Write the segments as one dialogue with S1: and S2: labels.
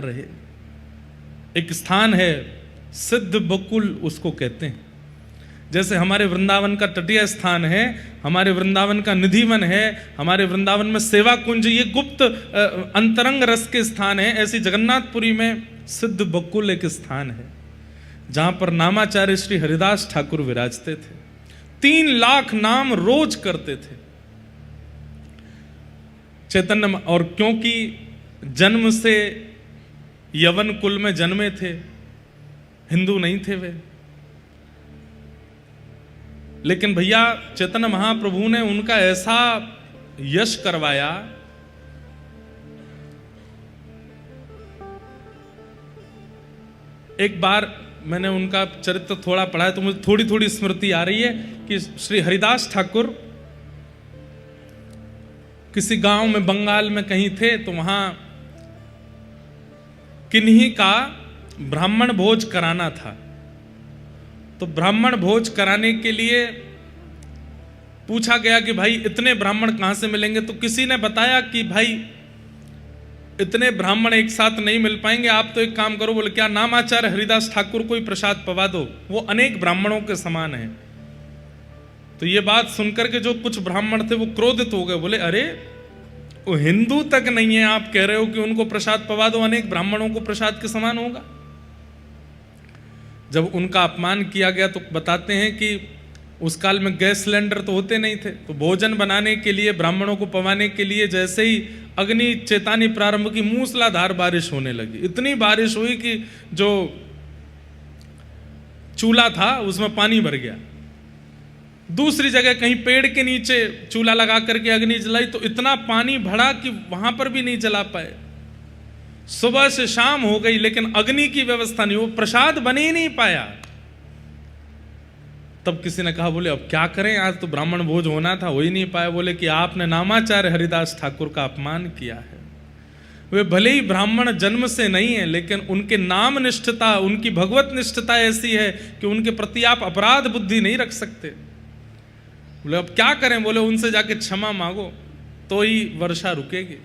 S1: रहे। एक स्थान है सिद्ध बकुल उसको कहते हैं। जैसे हमारे वृंदावन का तटीय स्थान है, हमारे वृंदावन का निधिवन है, हमारे वृंदावन में सेवा कुंज ये गुप्त अंतरंग रस के स्थान है, ऐसी जगन्नाथपुरी में सिद्ध बकुल एक स्थान है जहां पर नामाचार्य श्री हरिदास ठाकुर विराजते थे। 3 लाख नाम रोज करते थे चैतन्य। और क्योंकि जन्म से यवन कुल में जन्मे थे, हिंदू नहीं थे वे, लेकिन भैया चैतन्य महाप्रभु ने उनका ऐसा यश करवाया, एक बार मैंने उनका चरित्र थोड़ा पढ़ा है तो मुझे थोड़ी थोड़ी स्मृति आ रही है कि श्री हरिदास ठाकुर किसी गांव में बंगाल में कहीं थे, तो वहां किन्हीं का ब्राह्मण भोज कराना था। तो ब्राह्मण भोज कराने के लिए पूछा गया कि भाई इतने ब्राह्मण कहां से मिलेंगे। तो किसी ने बताया कि भाई इतने ब्राह्मण एक साथ नहीं मिल पाएंगे, आप तो एक काम करो। बोले क्या? नामाचार्य हरिदास ठाकुर को ही प्रसाद पवा दो, वो अनेक ब्राह्मणों के समान है। तो ये बात सुनकर के जो कुछ ब्राह्मण थे वो क्रोधित हो गए, बोले अरे वो हिंदू तक नहीं है, आप कह रहे हो कि उनको प्रसाद पवा दो, अनेक ब्राह्मणों को प्रसाद के समान होगा। जब उनका अपमान किया गया तो बताते हैं कि उस काल में गैस सिलेंडर तो होते नहीं थे, तो भोजन बनाने के लिए, ब्राह्मणों को पवाने के लिए जैसे ही अग्नि चेतानी प्रारंभ की, मूसलाधार बारिश होने लगी। इतनी बारिश हुई कि जो चूल्हा था उसमें पानी भर गया। दूसरी जगह कहीं पेड़ के नीचे चूल्हा लगा करके अग्नि जलाई तो इतना पानी भरा कि वहां पर भी नहीं जला पाए। सुबह से शाम हो गई लेकिन अग्नि की व्यवस्था नहीं, वो प्रसाद बन ही नहीं पाया। तब किसी ने कहा, बोले अब क्या करें, आज तो ब्राह्मण भोज होना था, हो ही नहीं पाया। बोले कि आपने नामाचार्य हरिदास ठाकुर का अपमान किया है। वे भले ही ब्राह्मण जन्म से नहीं है, लेकिन उनके नाम निष्ठता, उनकी भगवत निष्ठता ऐसी है कि उनके प्रति आप अपराध बुद्धि नहीं रख सकते। बोले अब क्या करें? बोले उनसे जाके क्षमा मांगो तो ही वर्षा रुकेगी।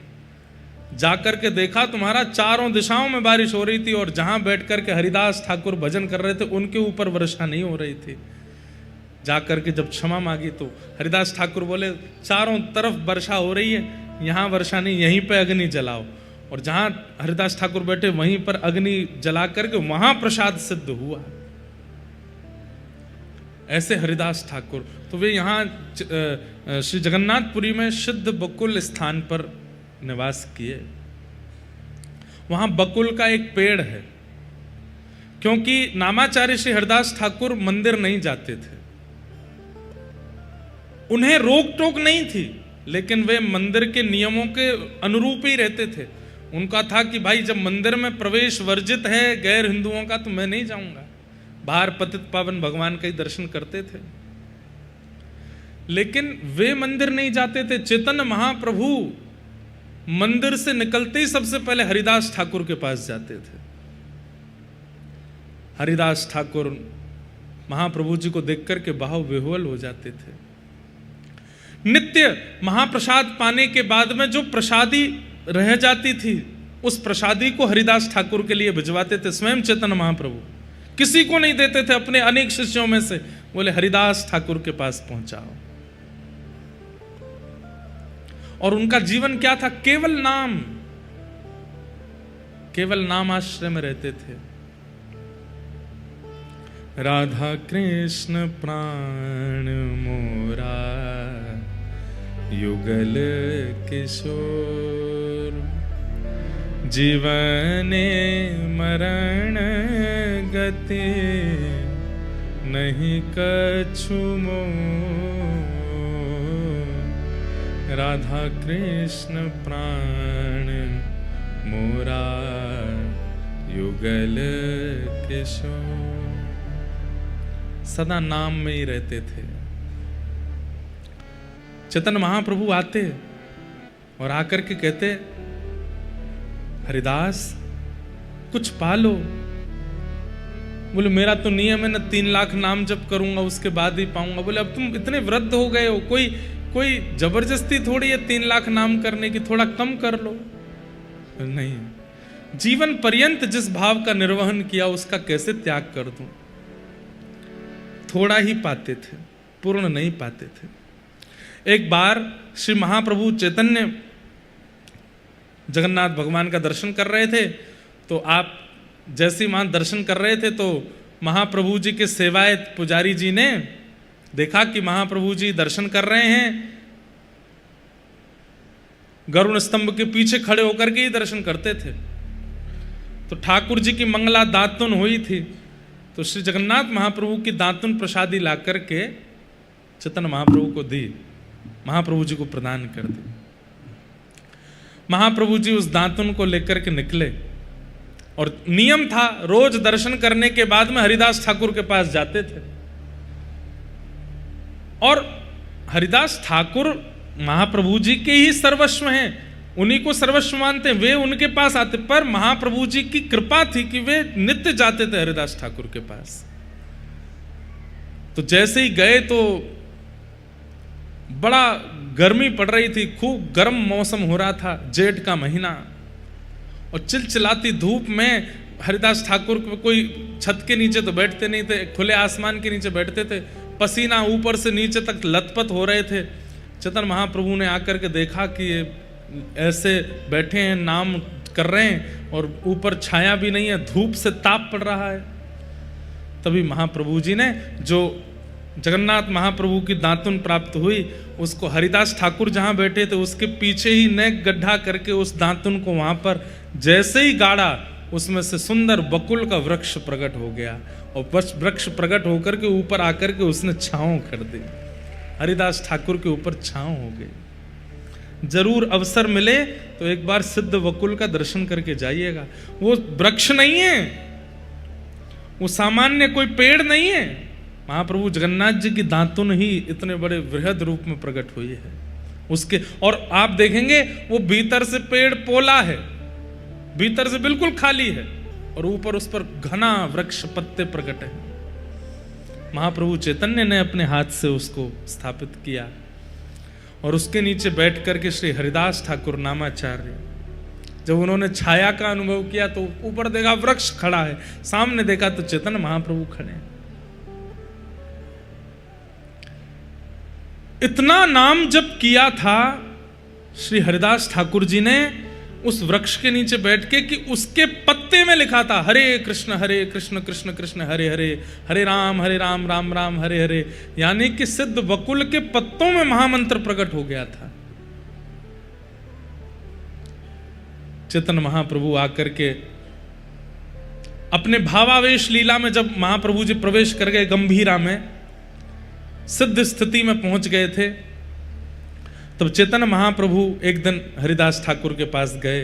S1: जाकर के देखा तुम्हारा चारों दिशाओं में बारिश हो रही थी और जहां बैठ करके हरिदास ठाकुर भजन कर रहे थे उनके ऊपर वर्षा नहीं हो रही थी। जाकर के जब क्षमा मांगी तो हरिदास ठाकुर बोले चारों तरफ वर्षा हो रही है, यहां वर्षा नहीं, यहीं पे अग्नि जलाओ। और जहां हरिदास ठाकुर बैठे वहीं पर अग्नि जला करके वहां प्रसाद सिद्ध हुआ। ऐसे हरिदास ठाकुर, तो वे यहाँ श्री जगन्नाथपुरी में सिद्ध बकुल स्थान पर निवास किए। वहां बकुल का एक पेड़ है, क्योंकि नामाचार्य श्री हरिदास ठाकुर मंदिर नहीं जाते थे, उन्हें रोक टोक नहीं थी, लेकिन वे मंदिर के नियमों के अनुरूप ही रहते थे। उनका था कि भाई जब मंदिर में प्रवेश वर्जित है गैर हिंदुओं का तो मैं नहीं जाऊंगा, बाहर पतित पावन भगवान का ही दर्शन करते थे। लेकिन वे मंदिर नहीं जाते थे। चैतन्य महाप्रभु मंदिर से निकलते ही सबसे पहले हरिदास ठाकुर के पास जाते थे। हरिदास ठाकुर महाप्रभु जी को देख करके भाव विह्वल हो जाते थे। नित्य महाप्रसाद पाने के बाद में जो प्रसादी रह जाती थी उस प्रसादी को हरिदास ठाकुर के लिए भिजवाते थे स्वयं चैतन्य महाप्रभु, किसी को नहीं देते थे। अपने अनेक शिष्यों में से बोले हरिदास ठाकुर के पास पहुंचाओ। और उनका जीवन क्या था? केवल नाम, केवल नाम आश्रय में रहते थे। राधा कृष्ण प्राण मोरा युगल किशोर, जीवने मरण गति नहीं कछु मोर। राधा कृष्ण प्राण मोरा युगल किशोर। सदा नाम में ही रहते थे। चैतन्य महाप्रभु आते और आकर के कहते हरिदास कुछ पालो। बोले मेरा तो नियम है ना 3 लाख नाम जप करूंगा उसके बाद ही पाऊंगा। बोले अब तुम इतने वृद्ध हो गए हो, कोई जबरदस्ती थोड़ी है 3 लाख नाम करने की, थोड़ा कम कर लो। नहीं, जीवन पर्यंत जिस भाव का निर्वहन किया उसका कैसे त्याग कर दूं। थोड़ा ही पाते थे, पूर्ण नहीं पाते थे। एक बार श्री महाप्रभु चैतन्य जगन्नाथ भगवान का दर्शन कर रहे थे, तो आप जैसे वहां दर्शन कर रहे थे तो महाप्रभु जी के सेवायत पुजारी जी ने देखा कि महाप्रभु जी दर्शन कर रहे हैं, गरुड़ स्तंभ के पीछे खड़े होकर के ही दर्शन करते थे। तो ठाकुर जी की मंगला दातुन हुई थी, तो श्री जगन्नाथ महाप्रभु की दातुन प्रसादी ला करके चैतन्य महाप्रभु को दी, महाप्रभु जी को प्रदान कर दी। महाप्रभु जी उस दातुन को लेकर के निकले और नियम था रोज दर्शन करने के बाद में हरिदास ठाकुर के पास जाते थे। और हरिदास ठाकुर महाप्रभु जी के ही सर्वस्व हैं, उन्हीं को सर्वस्व मानते हैं, वे उनके पास आते। पर महाप्रभु जी की कृपा थी कि वे नित्य जाते थे हरिदास ठाकुर के पास। तो जैसे ही गए तो बड़ा गर्मी पड़ रही थी, खूब गर्म मौसम हो रहा था, जेठ का महीना, और चिलचिलाती धूप में हरिदास ठाकुर कोई छत के नीचे तो बैठते नहीं थे, खुले आसमान के नीचे बैठते थे, पसीना ऊपर से नीचे तक लथपथ हो रहे थे। चैतन्य महाप्रभु ने आकर के देखा कि ये ऐसे बैठे हैं, नाम कर रहे हैं और ऊपर छाया भी नहीं है, धूप से ताप पड़ रहा है। तभी महाप्रभु जी ने जो जगन्नाथ महाप्रभु की दातुन प्राप्त हुई, उसको हरिदास ठाकुर जहां बैठे थे उसके पीछे ही नेक गड्ढा करके उस दातुन को वहां पर जैसे ही गाड़ा, उसमें से सुंदर बकुल का वृक्ष प्रकट हो गया, और वृक्ष प्रकट होकर के ऊपर आकर के उसने छांव कर दी, हरिदास ठाकुर के ऊपर छांव हो गई। जरूर अवसर मिले तो एक बार सिद्ध वकुल का दर्शन करके जाइएगा। वो वृक्ष नहीं है, वो सामान्य कोई पेड़ नहीं है, महाप्रभु जगन्नाथ जी की दातुन ही इतने बड़े वृहद रूप में प्रकट हुई है उसके। और आप देखेंगे वो भीतर से पेड़ पोला है, भीतर से बिल्कुल खाली है, और ऊपर उस पर घना वृक्ष पत्ते प्रकट है। महाप्रभु चैतन्य ने अपने हाथ से उसको स्थापित किया, और उसके नीचे बैठ करके श्री हरिदास ठाकुर नामाचार्य जब उन्होंने छाया का अनुभव किया तो ऊपर देखा वृक्ष खड़ा है, सामने देखा तो चैतन्य महाप्रभु खड़े हैं। इतना नाम जप किया था श्री हरिदास ठाकुर जी ने उस वृक्ष के नीचे बैठ के कि उसके पत्ते में लिखा था हरे कृष्ण कृष्ण कृष्ण हरे हरे, हरे राम राम राम हरे हरे। यानी कि सिद्ध वकुल के पत्तों में महामंत्र प्रकट हो गया था। चैतन्य महाप्रभु आकर के अपने भावावेश लीला में जब महाप्रभु जी प्रवेश कर गए गंभीरा में, सिद्ध स्थिति में पहुंच गए थे, तब चैतन्य महाप्रभु एक दिन हरिदास ठाकुर के पास गए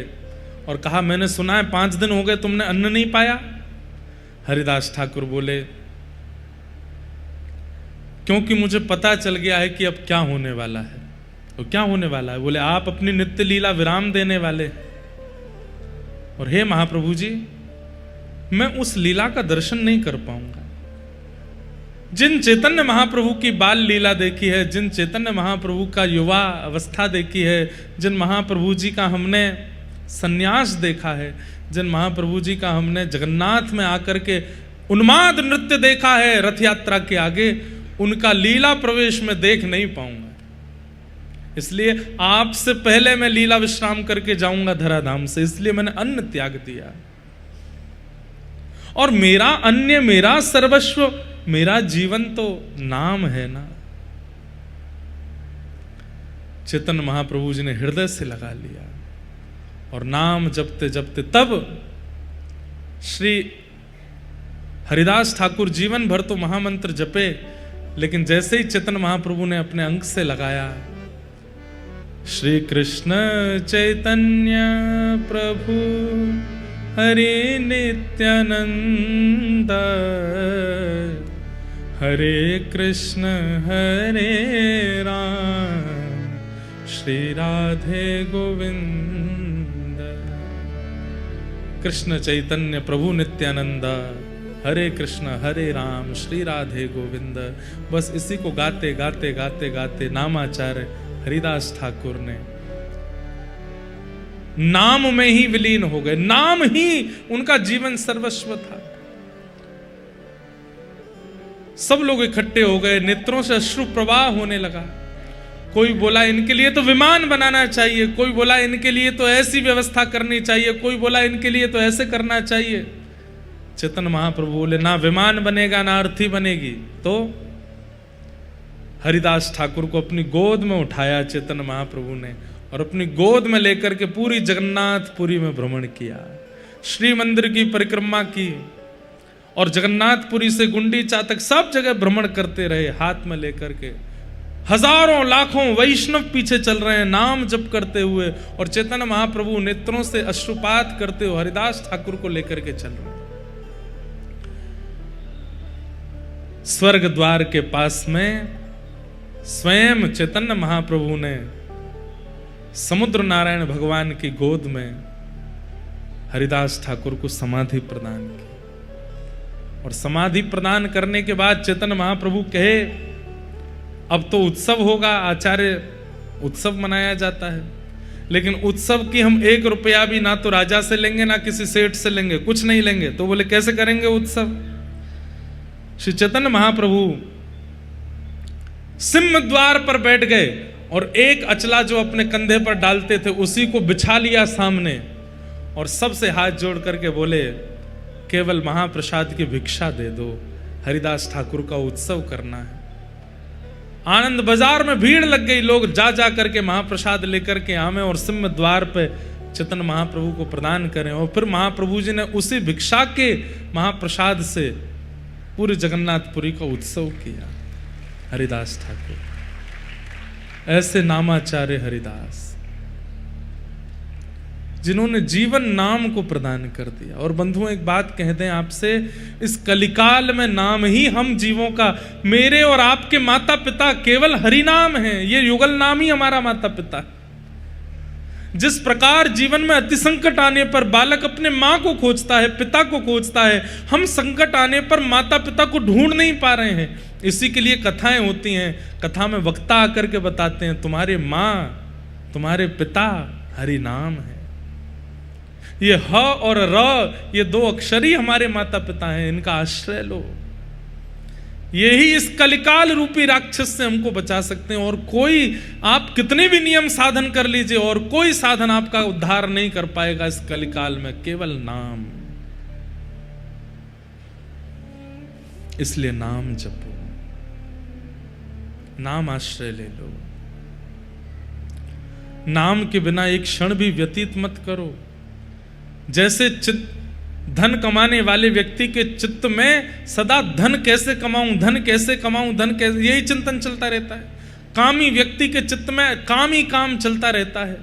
S1: और कहा मैंने सुना है 5 दिन हो गए तुमने अन्न नहीं पाया। हरिदास ठाकुर बोले क्योंकि मुझे पता चल गया है कि अब क्या होने वाला है। तो क्या होने वाला है? बोले आप अपनी नित्य लीला विराम देने वाले, और हे महाप्रभु जी मैं उस लीला का दर्शन नहीं कर पाऊंगा। जिन चैतन्य महाप्रभु की बाल लीला देखी है, जिन चैतन्य महाप्रभु का युवा अवस्था देखी है, जिन महाप्रभु जी का हमने सन्यास देखा है, जिन महाप्रभु जी का हमने जगन्नाथ में आकर के उन्माद नृत्य देखा है रथ यात्रा के आगे, उनका लीला प्रवेश में देख नहीं पाऊंगा। इसलिए आपसे पहले मैं लीला विश्राम करके जाऊंगा धराधाम से, इसलिए मैंने अन्न त्याग दिया। और मेरा अन्य, मेरा सर्वस्व, मेरा जीवन तो नाम है ना। चैतन्य महाप्रभु जी ने हृदय से लगा लिया और नाम जपते जपते तब श्री हरिदास ठाकुर जीवन भर तो महामंत्र जपे, लेकिन जैसे ही चैतन्य महाप्रभु ने अपने अंक से लगाया श्री कृष्ण चैतन्य प्रभु हरे नित्यानंद हरे कृष्ण हरे राम श्री राधे गोविंद। कृष्ण चैतन्य प्रभु नित्यानंद हरे कृष्ण हरे राम श्री राधे गोविंद। बस इसी को गाते गाते गाते गाते नामाचार्य हरिदास ठाकुर ने नाम में ही विलीन हो गए, नाम ही उनका जीवन सर्वस्व था। सब लोग इकट्ठे हो गए, नेत्रों से अश्रु प्रवाह होने लगा। कोई बोला इनके लिए तो विमान बनाना चाहिए, कोई बोला इनके लिए तो ऐसी व्यवस्था करनी चाहिए, कोई बोला इनके लिए तो ऐसे करना चाहिए। चेतन महाप्रभु बोले ना विमान बनेगा ना अर्थी बनेगी। तो हरिदास ठाकुर को अपनी गोद में उठाया चेतन महाप्रभु ने और अपनी गोद में लेकर के पूरी जगन्नाथपुरी में भ्रमण किया, श्री मंदिर की परिक्रमा की और जगन्नाथपुरी से गुंडीचा तक सब जगह भ्रमण करते रहे हाथ में लेकर के। हजारों लाखों वैष्णव पीछे चल रहे हैं नाम जप करते हुए और चेतन महाप्रभु नेत्रों से अश्रुपात करते हुए हरिदास ठाकुर को लेकर के चल रहे हैं। स्वर्ग द्वार के पास में स्वयं चैतन्य महाप्रभु ने समुद्र नारायण भगवान की गोद में हरिदास ठाकुर को समाधि प्रदान की और समाधि प्रदान करने के बाद चैतन्य महाप्रभु कहे अब तो उत्सव होगा। आचार्य उत्सव मनाया जाता है, लेकिन उत्सव की हम 1 रुपया भी ना तो राजा से लेंगे ना किसी सेठ से लेंगे, कुछ नहीं लेंगे। तो बोले कैसे करेंगे उत्सव? श्री चैतन्य महाप्रभु सिंह द्वार पर बैठ गए और एक अचला जो अपने कंधे पर डालते थे उसी को बिछा लिया सामने और सबसे हाथ जोड़ करके बोले केवल महाप्रसाद की भिक्षा दे दो, हरिदास ठाकुर का उत्सव करना है। आनंद बाजार में भीड़ लग गई, लोग जा जा करके महाप्रसाद लेकर के आवे और सिंह द्वार पे चेतन महाप्रभु को प्रदान करें। और फिर महाप्रभु जी ने उसी भिक्षा के महाप्रसाद से पूरी जगन्नाथपुरी का उत्सव किया। हरिदास ठाकुर ऐसे नामाचार्य हरिदास जिन्होंने जीवन नाम को प्रदान कर दिया। और बंधुओं एक बात कह दें आपसे, इस कलिकाल में नाम ही हम जीवों का, मेरे और आपके माता पिता केवल हरि नाम है, ये युगल नाम ही हमारा माता पिता है। जिस प्रकार जीवन में अति संकट आने पर बालक अपने माँ को खोजता है, पिता को खोजता है, हम संकट आने पर माता पिता को ढूंढ नहीं पा रहे हैं। इसी के लिए कथाएं होती हैं, कथा में वक्ता आकर के बताते हैं तुम्हारे माँ तुम्हारे पिता हरि नाम है। ये ह और र ये 2 अक्षर ही हमारे माता पिता हैं, इनका आश्रय लो। यही इस कलिकाल रूपी राक्षस से हमको बचा सकते हैं। और कोई आप कितने भी नियम साधन कर लीजिए और कोई साधन आपका उद्धार नहीं कर पाएगा इस कलिकाल में, केवल नाम। इसलिए नाम जपो, नाम आश्रय ले लो। नाम के बिना एक क्षण भी व्यतीत मत करो। जैसे धन कमाने वाले व्यक्ति के चित्त में सदा धन कैसे कमाऊं, धन कैसे कमाऊं, धन कैसे, यही चिंतन चलता रहता है। कामी व्यक्ति के चित्त में काम ही काम चलता रहता है।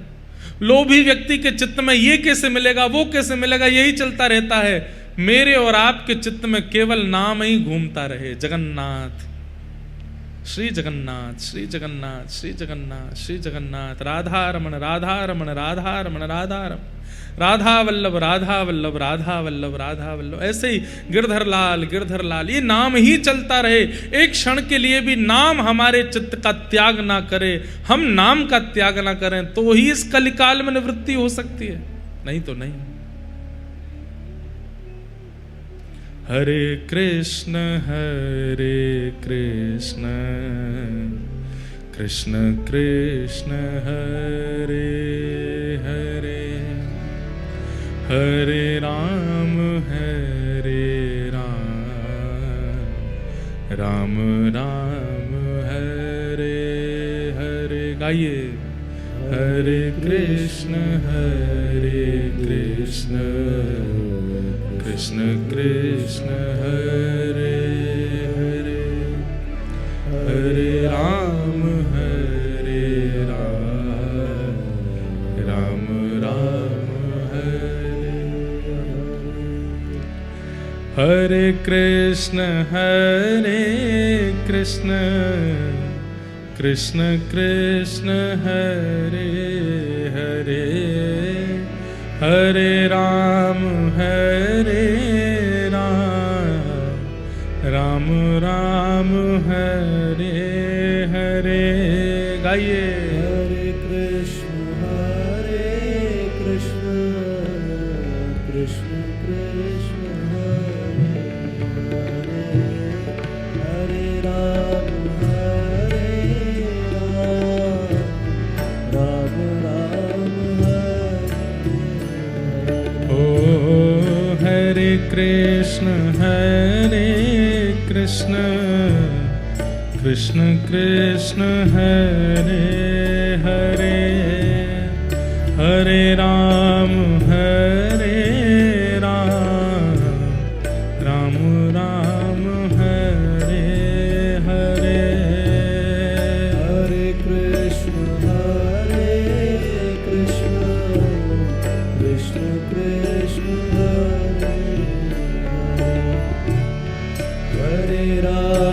S1: लोभी व्यक्ति के चित्त में ये कैसे मिलेगा, वो कैसे मिलेगा, यही चलता रहता है। मेरे और आपके चित्त में केवल नाम ही घूमता रहे। जगन्नाथ, श्री जगन्नाथ, श्री जगन्नाथ, श्री जगन्नाथ, श्री जगन्नाथ, राधा रमण, राधा रमण, राधा रमण, राधा रमण, राधा वल्लभ, राधा वल्लभ, राधा वल्लभ, राधा वल्लभ। ऐसे ही गिरधर लाल, गिरधर लाल, ये नाम ही चलता रहे। एक क्षण के लिए भी नाम हमारे चित्त का त्याग ना करे, हम नाम का त्याग ना करें, तो ही इस कलिकाल में निवृत्ति हो सकती है, नहीं तो नहीं। हरे कृष्ण कृष्ण कृष्ण हरे हरे, हरे राम राम राम हरे हरे। गाइए, हरे कृष्ण कृष्ण कृष्ण हरे हरे, हरे राम राम राम हरे। हरे कृष्ण कृष्ण कृष्ण हरे हरे, हरे राम राम राम हरे हरे। गाइए,
S2: हरे कृष्ण
S1: कृष्ण कृष्ण कृष्ण हरे हरे, हरे राम राम राम हरे हरे।
S2: हरे कृष्ण कृष्ण कृष्ण हरे हरे, हरे राम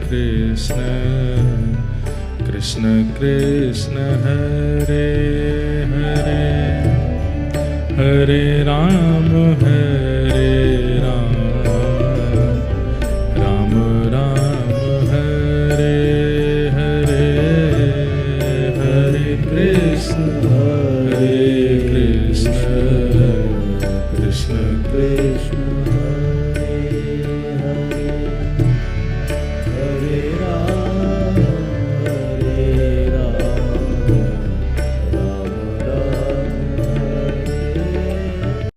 S1: कृष्ण कृष्ण कृष्ण हरे हरे, हरे राम राम राम हरे हरे, हरे कृष्ण